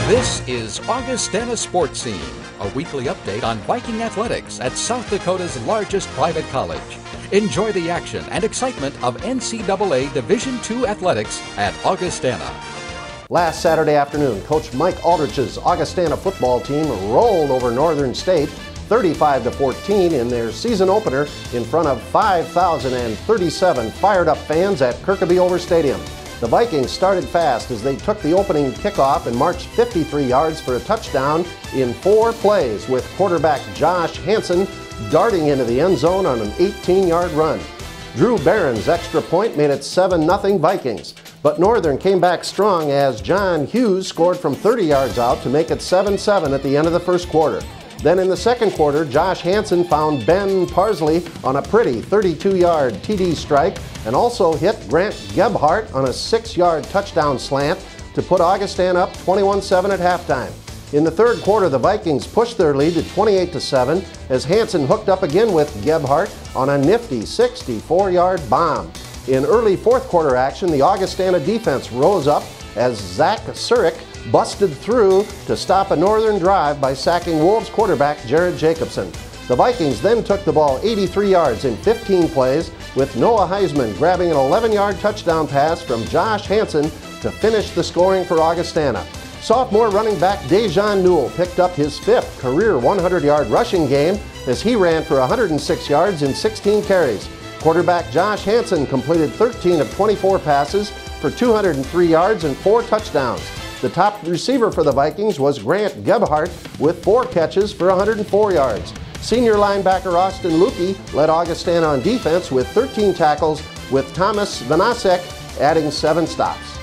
This is Augustana Sportscene, a weekly update on Viking Athletics at South Dakota's largest private college. Enjoy the action and excitement of NCAA Division II athletics at Augustana. Last Saturday afternoon, Coach Mike Aldrich's Augustana football team rolled over Northern State 35-14 in their season opener in front of 5,037 fired-up fans at Kirkaby-Over Stadium. The Vikings started fast as they took the opening kickoff and marched 53 yards for a touchdown in 4 plays, with quarterback Josh Hansen darting into the end zone on an 18-yard run. Drew Barron's extra point made it 7-0 Vikings, but Northern came back strong as John Hughes scored from 30 yards out to make it 7-7 at the end of the first quarter. Then in the second quarter, Josh Hansen found Ben Parsley on a pretty 32-yard TD strike and also hit Grant Gebhardt on a 6-yard touchdown slant to put Augustana up 21-7 at halftime. In the third quarter, the Vikings pushed their lead to 28-7 as Hansen hooked up again with Gebhardt on a nifty 64-yard bomb. In early fourth quarter action, the Augustana defense rose up as Zach Surik busted through to stop a Northern drive by sacking Wolves quarterback Jared Jacobson. The Vikings then took the ball 83 yards in 15 plays, with Noah Heisman grabbing an 11-yard touchdown pass from Josh Hansen to finish the scoring for Augustana. Sophomore running back Dejan Newell picked up his 5th career 100-yard rushing game as he ran for 106 yards in 16 carries. Quarterback Josh Hansen completed 13 of 24 passes for 203 yards and 4 touchdowns. The top receiver for the Vikings was Grant Gebhardt with 4 catches for 104 yards. Senior linebacker Austin Lukey led Augustana on defense with 13 tackles, with Thomas Vanasek adding 7 stops.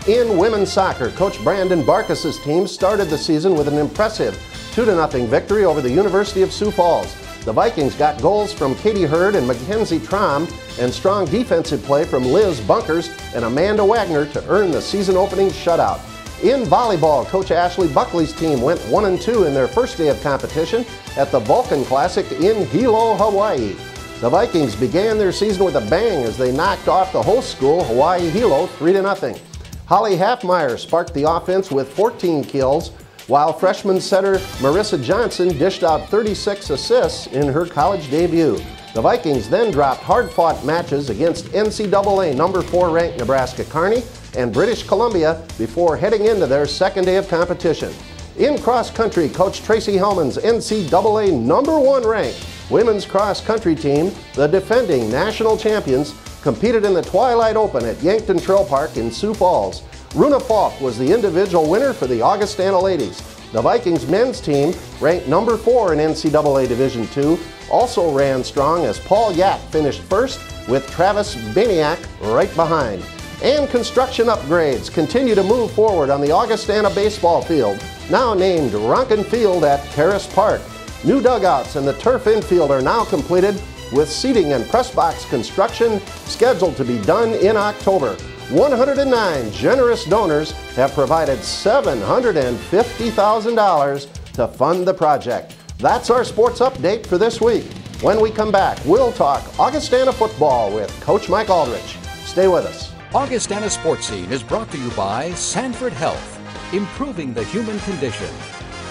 In women's soccer, Coach Brandon Barkas's team started the season with an impressive 2-0 victory over the University of Sioux Falls. The Vikings got goals from Katie Hurd and Mackenzie Trom and strong defensive play from Liz Bunkers and Amanda Wagner to earn the season-opening shutout. In volleyball, Coach Ashley Buckley's team went 1-2 in their first day of competition at the Vulcan Classic in Hilo, Hawaii. The Vikings began their season with a bang as they knocked off the host school, Hawaii Hilo, 3-0. Holly Halfmeyer sparked the offense with 14 kills, while freshman setter Marissa Johnson dished out 36 assists in her college debut. The Vikings then dropped hard-fought matches against NCAA number 4 ranked Nebraska Kearney and British Columbia before heading into their second day of competition. In cross country, Coach Tracy Hellman's NCAA number 1 ranked women's cross country team, the defending national champions, competed in the Twilight Open at Yankton Trail Park in Sioux Falls. Runa Falk was the individual winner for the Augustana ladies. The Vikings men's team, ranked number 4 in NCAA Division II, also ran strong as Paul Yak finished first with Travis Baniak right behind. And construction upgrades continue to move forward on the Augustana baseball field, now named Ronkin Field at Terrace Park. New dugouts and the turf infield are now completed, with seating and press box construction scheduled to be done in October. 109 generous donors have provided $750,000 to fund the project. That's our sports update for this week. When we come back, we'll talk Augustana football with Coach Mike Aldrich. Stay with us. Augustana Sportscene is brought to you by SANFORD Health, improving the human condition.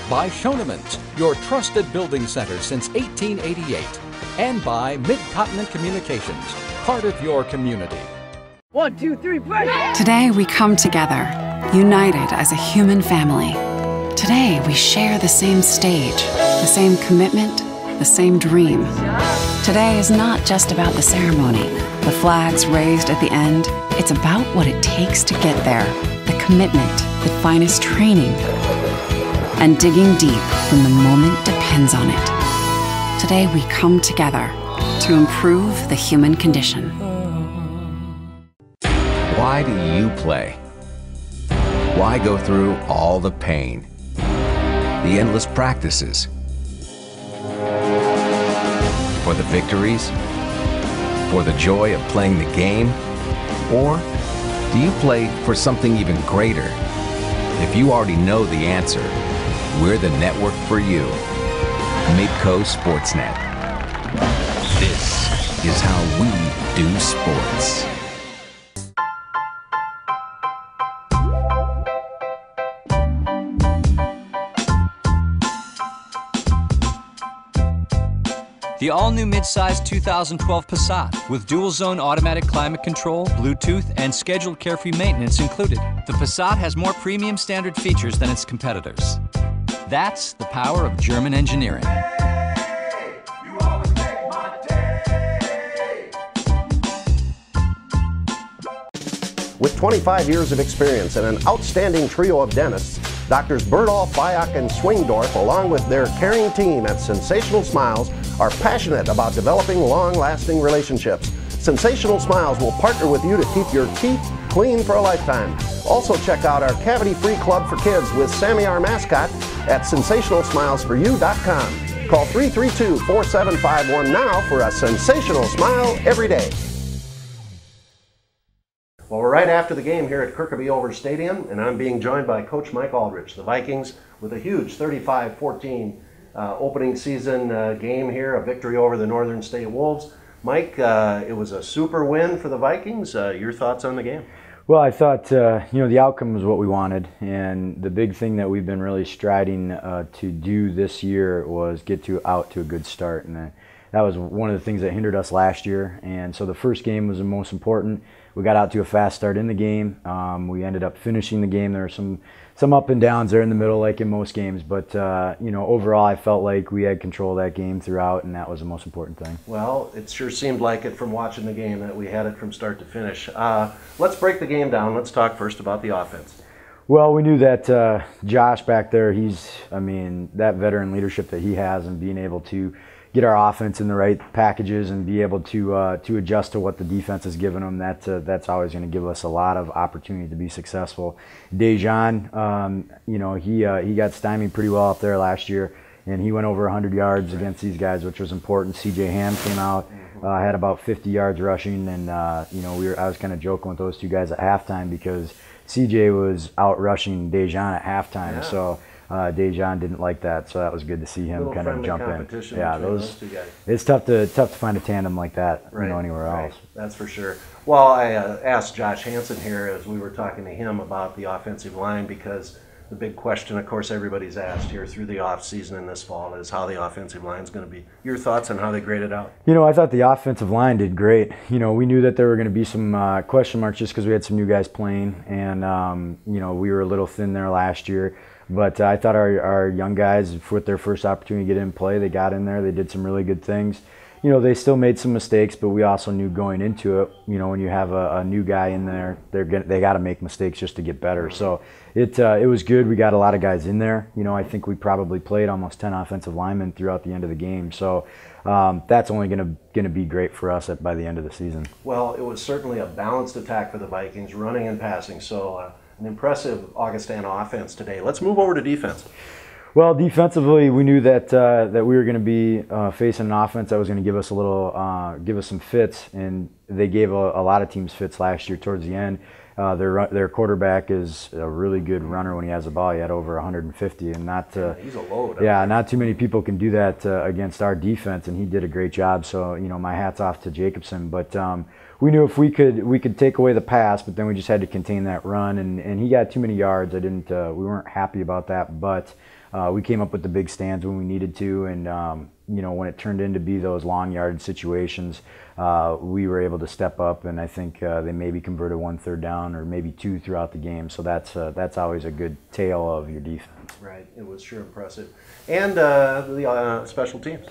By Schoenemans, your trusted building center since 1888. And by Mid-Continent Communications, part of your community. 1, 2, 3, break! Today we come together, united as a human family. Today we share the same stage, the same commitment, the same dream. Today is not just about the ceremony, the flags raised at the end. It's about what it takes to get there, the commitment, the finest training, and digging deep when the moment depends on it. Today we come together to improve the human condition. Why do you play? Why go through all the pain, the endless practices? For the victories? For the joy of playing the game? Or do you play for something even greater? If you already know the answer, we're the network for you. Midco Sportsnet. This is how we do sports. The all-new midsize 2012 Passat with dual-zone automatic climate control, Bluetooth, and scheduled carefree maintenance included. The Passat has more premium standard features than its competitors. That's the power of German engineering. With 25 years of experience and an outstanding trio of dentists, Doctors Berdahl, Fayok, and Swingdorf, along with their caring team at Sensational Smiles, are passionate about developing long-lasting relationships. Sensational Smiles will partner with you to keep your teeth clean for a lifetime. Also check out our cavity-free club for kids with Sammy our mascot at sensationalsmilesforyou.com. Call 332-4751 now for a sensational smile every day. Well, we're right after the game here at Kirkaby Over Stadium, and I'm being joined by Coach Mike Aldrich. The Vikings with a huge 35-14 opening season game here, a victory over the Northern State Wolves. Mike, it was a super win for the Vikings. Your thoughts on the game? Well, I thought, the outcome was what we wanted, and the big thing that we've been really striding to do this year was get out to a good start, and that was one of the things that hindered us last year. And so the first game was the most important. We got out to a fast start in the game. We ended up finishing the game. There were some up and downs there in the middle, like in most games. But overall, I felt like we had control of that game throughout, and that was the most important thing. Well, it sure seemed like it from watching the game that we had it from start to finish. Let's break the game down. Let's talk first about the offense. Well, we knew that Josh back there, that veteran leadership that he has and being able to get our offense in the right packages and be able to adjust to what the defense is giving them, that's always going to give us a lot of opportunity to be successful. Dejan, he got stymied pretty well up there last year, and he went over 100 yards against these guys, which was important. C.J. Ham came out, had about 50 yards rushing, and I was kind of joking with those two guys at halftime because C.J. was out rushing Dejan at halftime, yeah. So Dejan didn't like that, so that was good to see him kind of jump in. Yeah, those two guys. It's tough to find a tandem like that, anywhere else. That's for sure. Well, I asked Josh Hansen here as we were talking to him about the offensive line, because the big question, of course, everybody's asked here through the off season and this fall is how the offensive line is going to be. Your thoughts on how they graded out? I thought the offensive line did great. We knew that there were going to be some question marks just because we had some new guys playing, and we were a little thin there last year. But I thought our young guys, with their first opportunity to get in play, they got in there. They did some really good things. They still made some mistakes, but we also knew going into it, when you have a new guy in there, they got to make mistakes just to get better. So it was good. We got a lot of guys in there. I think we probably played almost 10 offensive linemen throughout the end of the game. So that's only going to be great for us by the end of the season. Well, it was certainly a balanced attack for the Vikings, running and passing. So an impressive Augustana offense today. Let's move over to defense. Well, defensively, we knew that we were going to be facing an offense that was going to give us some fits, and they gave a lot of teams fits last year towards the end. Their quarterback is a really good runner when he has the ball. He had over 150, and he's a load. Not too many people can do that against our defense, and he did a great job. So my hat's off to Jacobson. But we knew if we could take away the pass, but then we just had to contain that run, and he got too many yards. We weren't happy about that, but we came up with the big stands when we needed to, and when it turned into be those long yardage situations, we were able to step up, and I think they maybe converted 1 third down or maybe 2 throughout the game. So that's always a good tale of your defense. Right, it was sure impressive. And the special teams.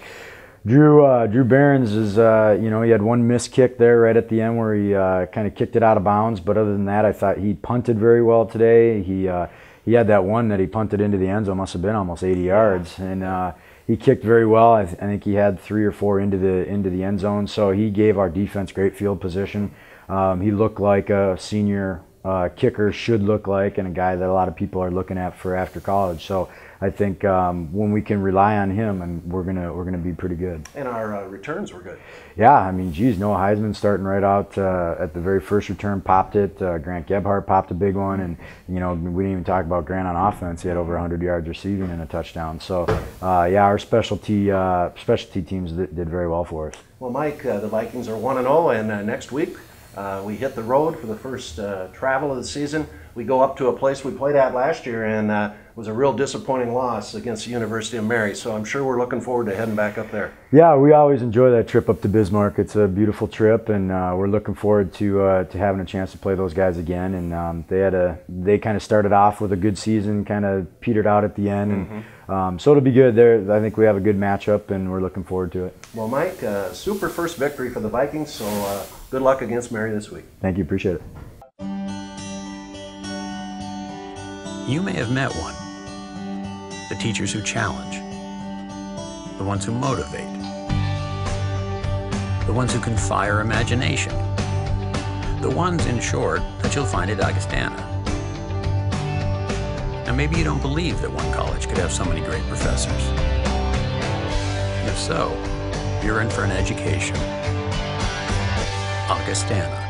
Drew Behrens is, he had one missed kick there right at the end where he kind of kicked it out of bounds. But other than that, I thought he punted very well today. He had that one that he punted into the end zone, must have been almost 80 yards, and he kicked very well. I think he had 3 or 4 into the end zone. So he gave our defense great field position. He looked like a senior kicker should look like, and a guy that a lot of people are looking at for after college. So I think when we can rely on him, and we're gonna be pretty good. And our returns were good. Yeah, Noah Heisman starting right out at the very first return popped it. Grant Gebhardt popped a big one, and we didn't even talk about Grant on offense. He had over 100 yards receiving and a touchdown. So our specialty teams did very well for us. Well, Mike, the Vikings are 1-0, and next week we hit the road for the first travel of the season. We go up to a place we played at last year, and was a real disappointing loss against the University of Mary, so I'm sure we're looking forward to heading back up there. Yeah, we always enjoy that trip up to Bismarck. It's a beautiful trip, and we're looking forward to having a chance to play those guys again. And they kind of started off with a good season, kind of petered out at the end, and so it'll be good. I think we have a good matchup, and we're looking forward to it. Well, Mike, super first victory for the Vikings, so good luck against Mary this week. Thank you, appreciate it. You may have met one. The teachers who challenge, the ones who motivate, the ones who can fire imagination, the ones, in short, that you'll find at Augustana. Now, maybe you don't believe that one college could have so many great professors. If so, you're in for an education. Augustana.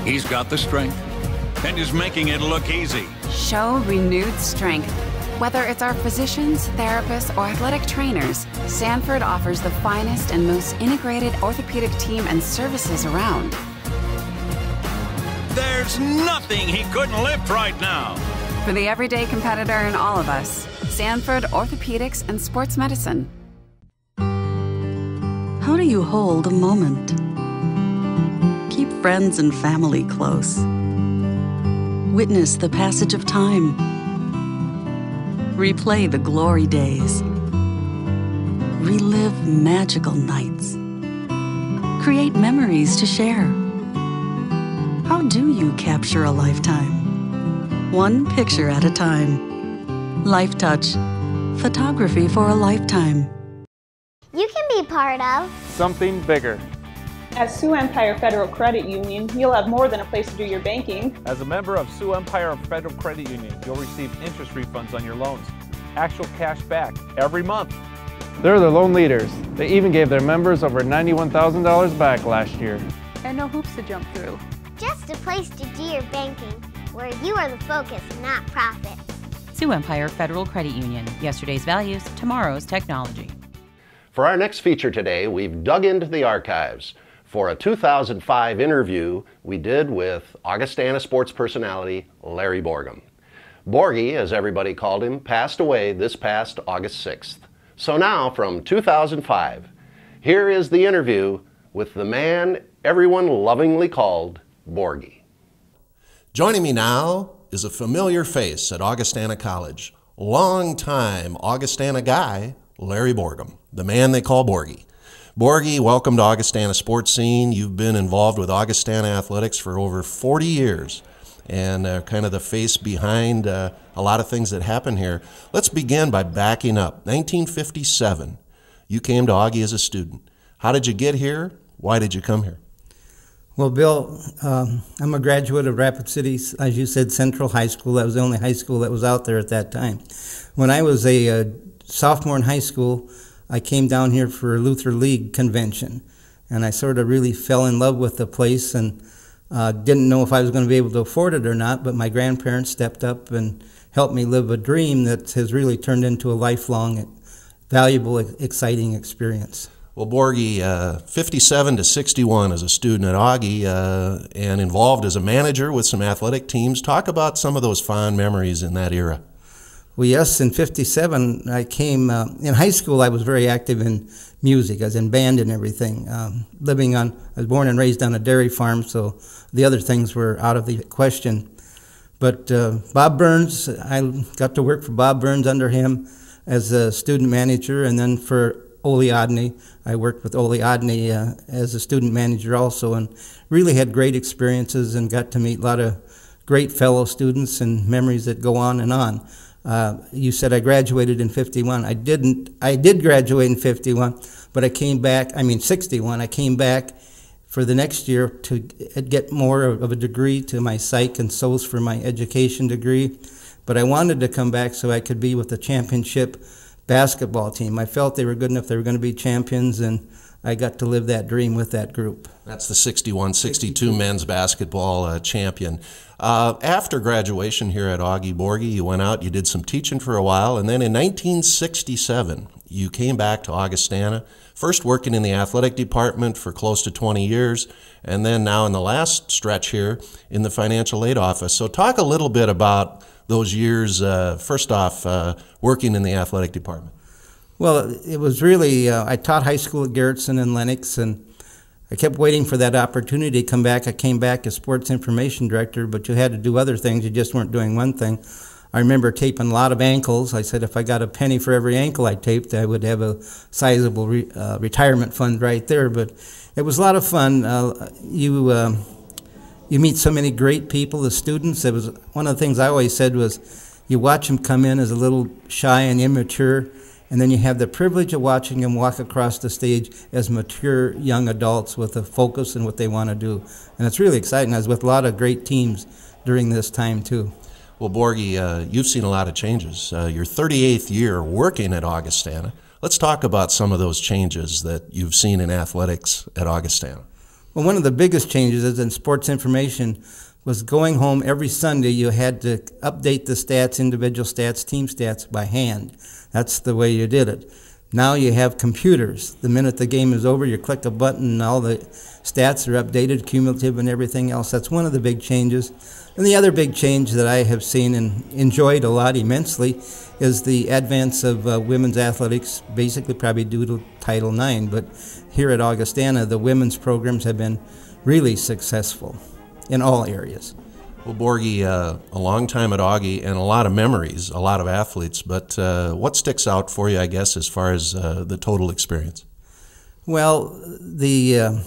He's got the strength and is making it look easy. Show renewed strength. Whether it's our physicians, therapists, or athletic trainers, Sanford offers the finest and most integrated orthopedic team and services around. There's nothing he couldn't lift right now. For the everyday competitor in all of us, Sanford Orthopedics and Sports Medicine. How do you hold a moment? Keep friends and family close. Witness the passage of time. Replay the glory days. Relive magical nights. Create memories to share. How do you capture a lifetime? One picture at a time. Life Touch. Photography for a lifetime. You can be part of something bigger. As Sioux Empire Federal Credit Union, you'll have more than a place to do your banking. As a member of Sioux Empire Federal Credit Union, you'll receive interest refunds on your loans, actual cash back every month. They're the loan leaders. They even gave their members over $91,000 back last year. And no hoops to jump through. Just a place to do your banking, where you are the focus, not profits. Sioux Empire Federal Credit Union. Yesterday's values, tomorrow's technology. For our next feature today, we've dug into the archives for a 2005 interview we did with Augustana sports personality Larry Borgum. Borgie, as everybody called him, passed away this past August 6th. So now, from 2005, here is the interview with the man everyone lovingly called Borgie. Joining me now is a familiar face at Augustana College, long-time Augustana guy, Larry Borgum, the man they call Borgie. Borgie, welcome to Augustana Sportscene. You've been involved with Augustana Athletics for over 40 years and kind of the face behind a lot of things that happen here. Let's begin by backing up. 1957, you came to Augie as a student. How did you get here? Why did you come here? Well, Bill, I'm a graduate of Rapid City, as you said, Central High School. That was the only high school that was out there at that time. When I was a sophomore in high school, I came down here for a Luther League convention, and I sort of really fell in love with the place and didn't know if I was going to be able to afford it or not, but my grandparents stepped up and helped me live a dream that has really turned into a lifelong, valuable, exciting experience. Well, Borgie, 57 to 61 as a student at Augie and involved as a manager with some athletic teams. Talk about some of those fond memories in that era. Well, yes, in 57, I came, in high school I was very active in music. I was in band and everything. I was born and raised on a dairy farm, so the other things were out of the question. But Bob Burns, I got to work for Bob Burns under him as a student manager, and then for Ole Odney. I worked with Ole Odney as a student manager also, and really had great experiences and got to meet a lot of great fellow students and memories that go on and on. You said I graduated in 51. I did graduate in 51, but I came back, 61. I came back for the next year to get more of a degree to my psych and SOS for my education degree. But I wanted to come back so I could be with the championship basketball team. I felt they were good enough, they were going to be champions, and I got to live that dream with that group. That's the 61-62 men's basketball champion. After graduation here at Augie Borgie, you went out, you did some teaching for a while, and then in 1967, you came back to Augustana, first working in the athletic department for close to 20 years, and then now in the last stretch here in the financial aid office. So talk a little bit about those years, first off, working in the athletic department. Well, it was really, I taught high school at Garrettson and Lennox, and I kept waiting for that opportunity to come back. I came back as sports information director, but you had to do other things. You just weren't doing one thing. I remember taping a lot of ankles. I said if I got a penny for every ankle I taped, I would have a sizable retirement fund right there. But it was a lot of fun. You meet so many great people, the students. It was one of the things I always said was you watch them come in as a little shy and immature, and then you have the privilege of watching them walk across the stage as mature young adults with a focus and what they want to do. And it's really exciting. I was with a lot of great teams during this time too. Well, Borgie, you've seen a lot of changes. Your 38th year working at Augustana. Let's talk about some of those changes that you've seen in athletics at Augustana. Well, one of the biggest changes is in sports information was going home every Sunday. You had to update the stats, individual stats, team stats by hand. That's the way you did it. Now you have computers. The minute the game is over, you click a button and all the stats are updated, cumulative and everything else. That's one of the big changes. And the other big change that I have seen and enjoyed a lot immensely is the advance of women's athletics, basically probably due to Title IX. But here at Augustana, the women's programs have been really successful in all areas. Well, Borgie, a long time at Augie and a lot of memories, a lot of athletes, but what sticks out for you, I guess, as far as the total experience? Well, the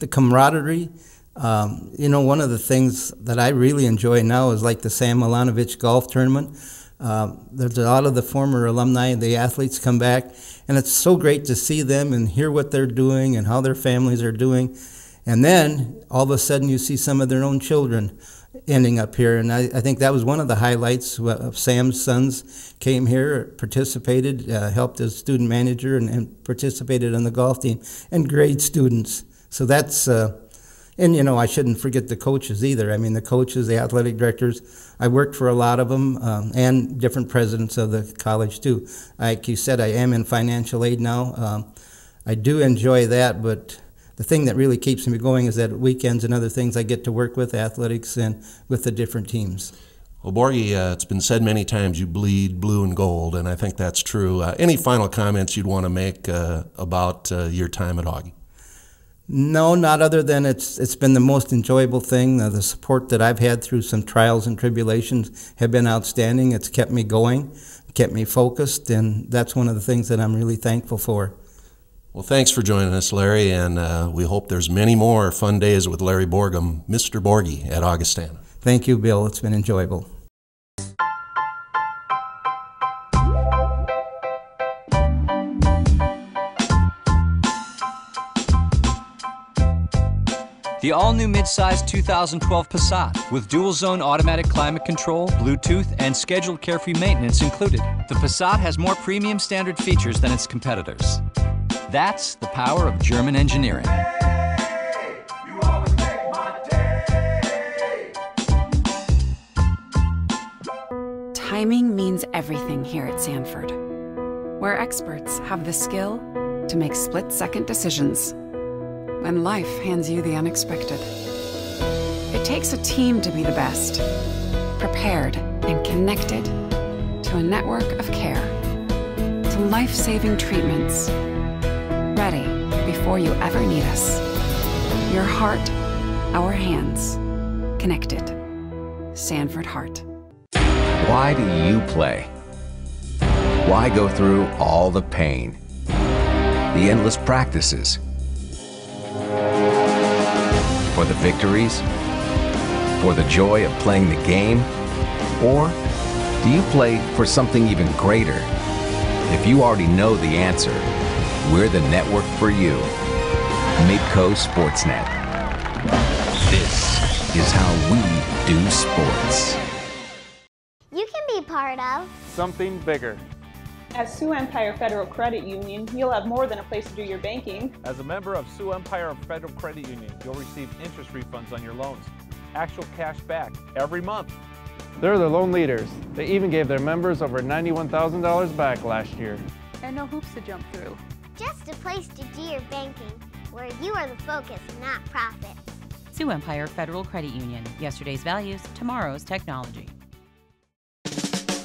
camaraderie. You know, one of the things that I really enjoy now is like the Sam Milanovich golf tournament. There's a lot of the former alumni, the athletes come back, and it's so great to see them and hear what they're doing and how their families are doing. And then all of a sudden you see some of their own children ending up here, and I think that was one of the highlights. Sam's sons came here, participated, helped as student manager, and participated in the golf team, and great students. So that's, and you know, I shouldn't forget the coaches either. I mean, the coaches, the athletic directors, I worked for a lot of them, and different presidents of the college too. Like you said, I am in financial aid now. I do enjoy that, but the thing that really keeps me going is that weekends and other things I get to work with athletics and with the different teams. Well, Borgie, it's been said many times you bleed blue and gold, and I think that's true. Any final comments you'd want to make about your time at Augie? No, not other than it's been the most enjoyable thing. The support that I've had through some trials and tribulations have been outstanding. It's kept me going, kept me focused, and that's one of the things that I'm really thankful for. Well, thanks for joining us, Larry, and we hope there's many more fun days with Larry Borgum, Mr. Borgie at Augustana. Thank you, Bill. It's been enjoyable. The all-new midsize 2012 Passat with dual-zone automatic climate control, Bluetooth, and scheduled carefree maintenance included. The Passat has more premium standard features than its competitors. That's the power of German engineering. Timing means everything here at Sanford, where experts have the skill to make split-second decisions when life hands you the unexpected. It takes a team to be the best, prepared and connected to a network of care, to life-saving treatments, ready before you ever need us. Your heart, our hands, connected. Sanford Heart. Why do you play? Why go through all the pain, the endless practices? For the victories? For the joy of playing the game? Or do you play for something even greater? If you already know the answer, we're the network for you. Midco Sportsnet. This is how we do sports. You can be part of something bigger. At Sioux Empire Federal Credit Union, you'll have more than a place to do your banking. As a member of Sioux Empire Federal Credit Union, you'll receive interest refunds on your loans, actual cash back every month. They're the loan leaders. They even gave their members over $91,000 back last year. and no hoops to jump through. Just a place to do your banking, where you are the focus, not profit. Sioux Empire Federal Credit Union. Yesterday's values, tomorrow's technology.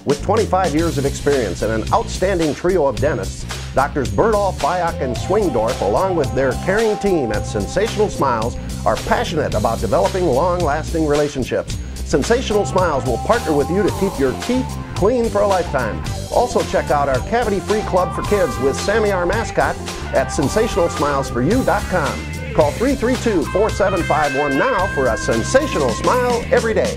With 25 years of experience and an outstanding trio of dentists, Doctors Berdoff, Bayak, and Swingdorf, along with their caring team at Sensational Smiles, are passionate about developing long-lasting relationships. Sensational Smiles will partner with you to keep your teeth clean for a lifetime. Also check out our cavity-free club for kids with Sammy our mascot at sensationalsmilesforyou.com. Call 332-4751 now for a sensational smile every day.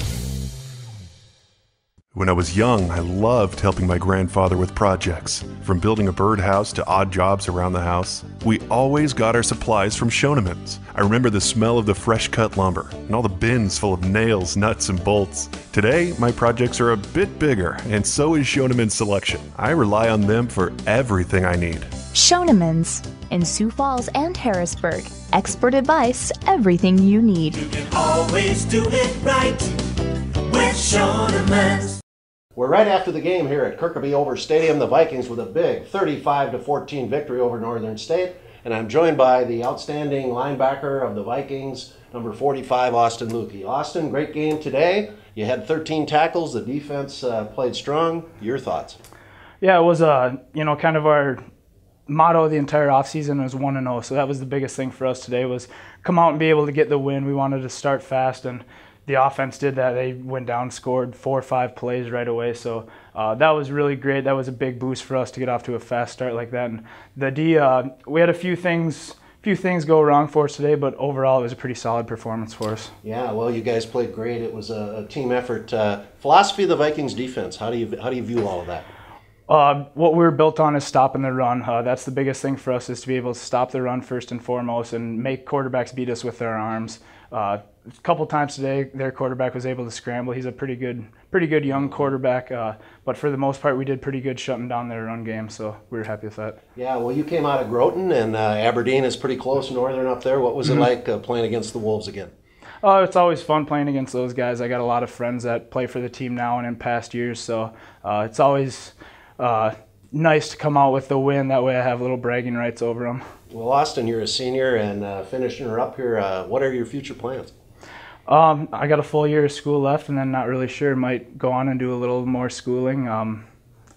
When I was young, I loved helping my grandfather with projects. From building a birdhouse to odd jobs around the house, we always got our supplies from Schoenemann's. I remember the smell of the fresh cut lumber and all the bins full of nails, nuts, and bolts. Today, my projects are a bit bigger, and so is Schoenemann's selection. I rely on them for everything I need. Schoenemann's in Sioux Falls and Harrisburg. Expert advice, everything you need. You can always do it right with Schoenemann's. We're right after the game here at Kirkaby Over Stadium. The Vikings with a big 35-14 victory over Northern State. And I'm joined by the outstanding linebacker of the Vikings, number 45, Austin Lukey. Austin, great game today. You had 13 tackles. The defense played strong. Your thoughts? Yeah, it was kind of our motto the entire offseason was 1-0. So that was the biggest thing for us today, was come out and be able to get the win. We wanted to start fast, and the offense did that. They went down, scored 4 or 5 plays right away. So that was really great. That was a big boost for us to get off to a fast start like that. And the D, we had a few things go wrong for us today, but overall it was a pretty solid performance for us. Yeah, well, you guys played great. It was a team effort. Philosophy of the Vikings defense. How do you view all of that? What we're built on is stopping the run. That's the biggest thing for us, is to be able to stop the run first and foremost and make quarterbacks beat us with their arms. A couple times today, their quarterback was able to scramble. He's a pretty good young quarterback, but for the most part, we did pretty good shutting down their run game, so we were happy with that. Yeah, well, you came out of Groton, and Aberdeen is pretty close, Northern up there. What was it like playing against the Wolves again? It's always fun playing against those guys. I got a lot of friends that play for the team now and in past years, so it's always nice to come out with the win. That way I have little bragging rights over them. Well, Austin, you're a senior and finishing her up here. What are your future plans? I got a full year of school left, and then not really sure. Might go on and do a little more schooling.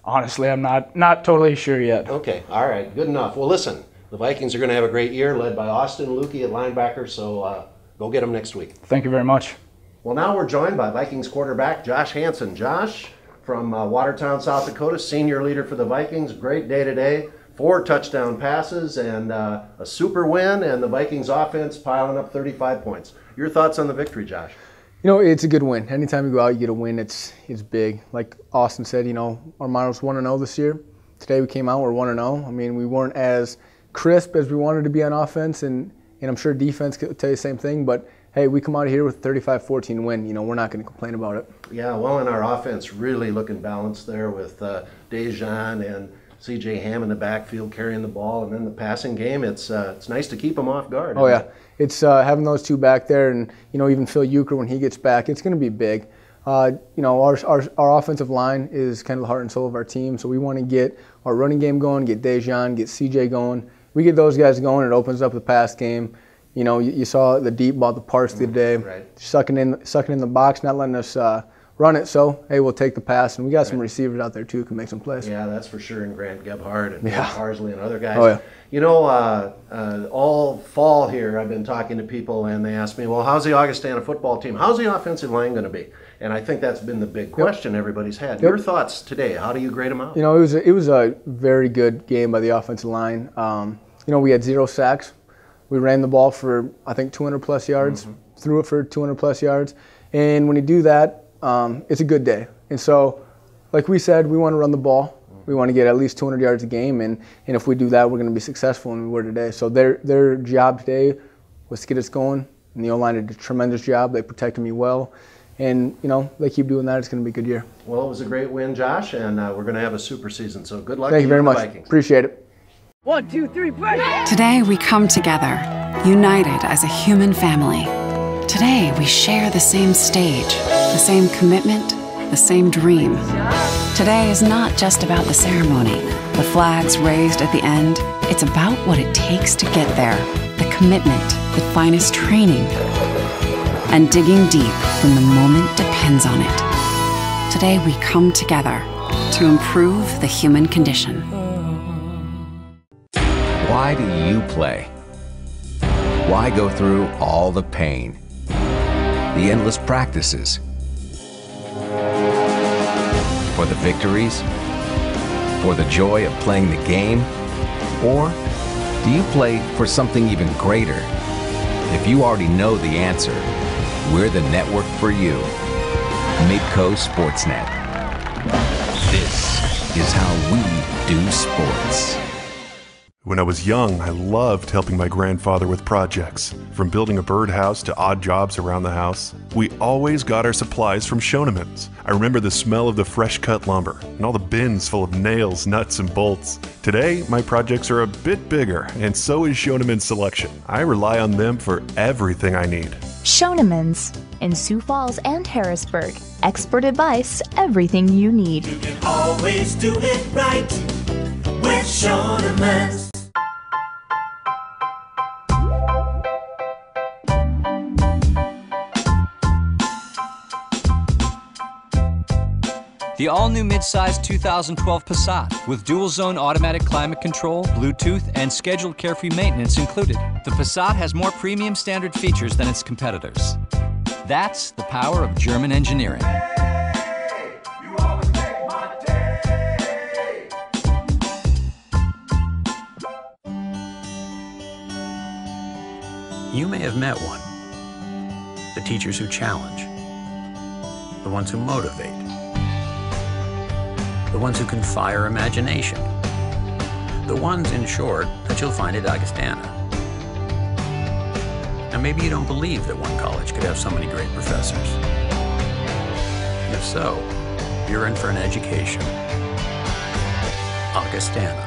Honestly, I'm not totally sure yet. Okay, all right, good enough. Well, listen, the Vikings are going to have a great year, led by Austin Lukey at linebacker, so go get them next week. Thank you very much. Well, now we're joined by Vikings quarterback Josh Hansen. Josh, from Watertown, South Dakota, senior leader for the Vikings. Great day today. 4 touchdown passes and a super win, and the Vikings offense piling up 35 points. Your thoughts on the victory, Josh? You know, it's a good win. Anytime you go out, you get a win, it's big. Like Austin said, you know, our motto's 1-0 this year. Today we came out, we're 1-0. I mean, we weren't as crisp as we wanted to be on offense, and I'm sure defense could tell you the same thing, but hey, we come out of here with a 35-14 win. You know, we're not going to complain about it. Yeah, well, and our offense really looking balanced there with Dejan and C.J. Ham in the backfield carrying the ball, and then the passing game. It's nice to keep them off guard. Oh yeah, it's having those two back there, and you know, even Phil Euchre when he gets back, it's going to be big. You know, our offensive line is kind of the heart and soul of our team, so we want to get our running game going, get Dejan, get C.J. going. We get those guys going, it opens up the pass game. You know, you saw the deep ball, the parts the other day, right. sucking in the box, not letting us run it. So, hey, we'll take the pass. And we got some receivers out there, too, who can make some plays. Yeah, that's for sure. And Grant Gebhardt and Parsley and other guys. Oh, yeah. You know, all fall here, I've been talking to people, and they ask me, well, how's the Augustana football team? How's the offensive line going to be? And I think that's been the big question everybody's had. Yep. Your thoughts today, how do you grade them out? You know, it was a very good game by the offensive line. You know, we had 0 sacks. We ran the ball for, I think, 200-plus yards, threw it for 200-plus yards. And when you do that, it's a good day. And so, like we said, we want to run the ball. We want to get at least 200 yards a game. And if we do that, we're going to be successful, and we were today. So their job today was to get us going. And the O-line did a tremendous job. They protected me well. And, you know, they keep doing that. It's going to be a good year. Well, it was a great win, Josh, and we're going to have a super season. So good luck to you very much. Vikings. Appreciate it. 1, 2, 3, break! Today we come together, united as a human family. Today we share the same stage, the same commitment, the same dream. Today is not just about the ceremony, the flags raised at the end. It's about what it takes to get there, the commitment, the finest training, and digging deep when the moment depends on it. Today we come together to improve the human condition. Why do you play? Why go through all the pain, the endless practices? For the victories? For the joy of playing the game? Or do you play for something even greater? If you already know the answer, we're the network for you. Midco Sportsnet. This is how we do sports. When I was young, I loved helping my grandfather with projects. From building a birdhouse to odd jobs around the house, we always got our supplies from Schoenemann's. I remember the smell of the fresh cut lumber and all the bins full of nails, nuts, and bolts. Today, my projects are a bit bigger, and so is Schoenemann's selection. I rely on them for everything I need. Schoenemann's in Sioux Falls and Harrisburg. Expert advice, everything you need. You can always do it right with Schoenemann's. The all-new mid-size 2012 Passat with dual-zone automatic climate control, Bluetooth, and scheduled carefree maintenance included. The Passat has more premium standard features than its competitors. That's the power of German engineering. You may have met one. The teachers who challenge. The ones who motivate. The ones who can fire imagination. The ones, in short, that you'll find at Augustana. Now, maybe you don't believe that one college could have so many great professors. If so, you're in for an education. Augustana.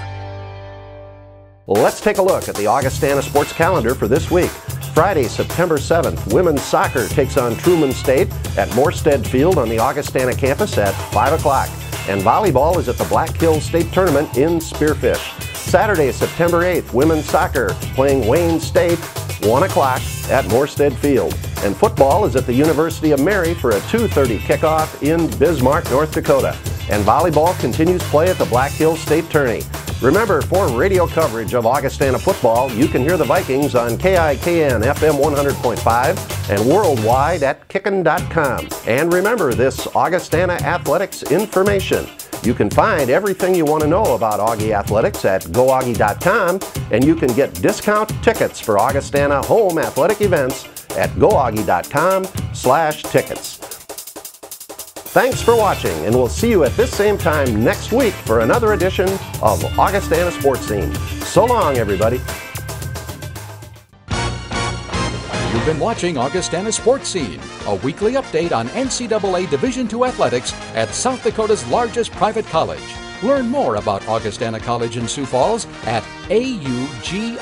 Let's take a look at the Augustana sports calendar for this week. Friday, September 7th, women's soccer takes on Truman State at Morstead Field on the Augustana campus at 5 o'clock. And volleyball is at the Black Hills State Tournament in Spearfish. Saturday, September 8th, women's soccer playing Wayne State, 1 o'clock at Morstead Field. And football is at the University of Mary for a 2:30 kickoff in Bismarck, North Dakota. And volleyball continues play at the Black Hills State Tourney. Remember, for radio coverage of Augustana football, you can hear the Vikings on KIKN FM 100.5 and worldwide at kickin.com. And remember this Augustana Athletics information. You can find everything you want to know about Augie Athletics at goaugie.com, and you can get discount tickets for Augustana home athletic events at goaugie.com/tickets. Thanks for watching, and we'll see you at this same time next week for another edition of Augustana Sportscene. So long, everybody. You've been watching Augustana Sportscene, a weekly update on NCAA Division II athletics at South Dakota's largest private college. Learn more about Augustana College in Sioux Falls at augie.edu.